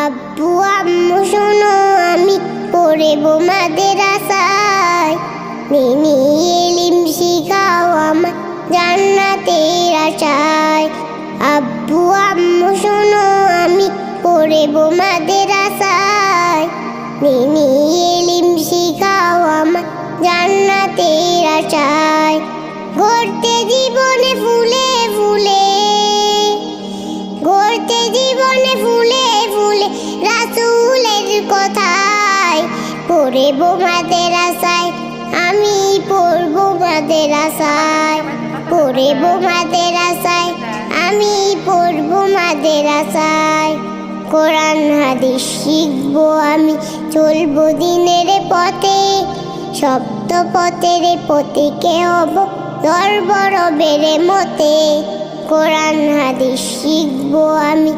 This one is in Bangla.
আব্বু আম্মু শোনো, আমি পড়বো মাদ্রাসায়। দিনী ইলম শিখাও আমার জান্নাতের আশায়। আব্বু আম্মু শোনো, আমি পড়বো মাদ্রাসায়। দিনী ইলম শিখাও আমার জান্নাতের আশায়। গড়তে জীবনে ফুলে ফুলে, গড়তে জীবনে ফুলে ফুলে রাসূলের কথায়। পড়বো মাদ্রাসায়, আমি পড়বো মাদ্রাসায়। পড়বো মাদ্রাসায়, আমি পড়বো মাদ্রাসায়। কোরআন হাদিস শিখবো আমি, চলবো দিনের পথে। সপ্ত পথের পথিকে হব ধর্ম রবের মতে। কোরআন হাদিস শিখবো আমি।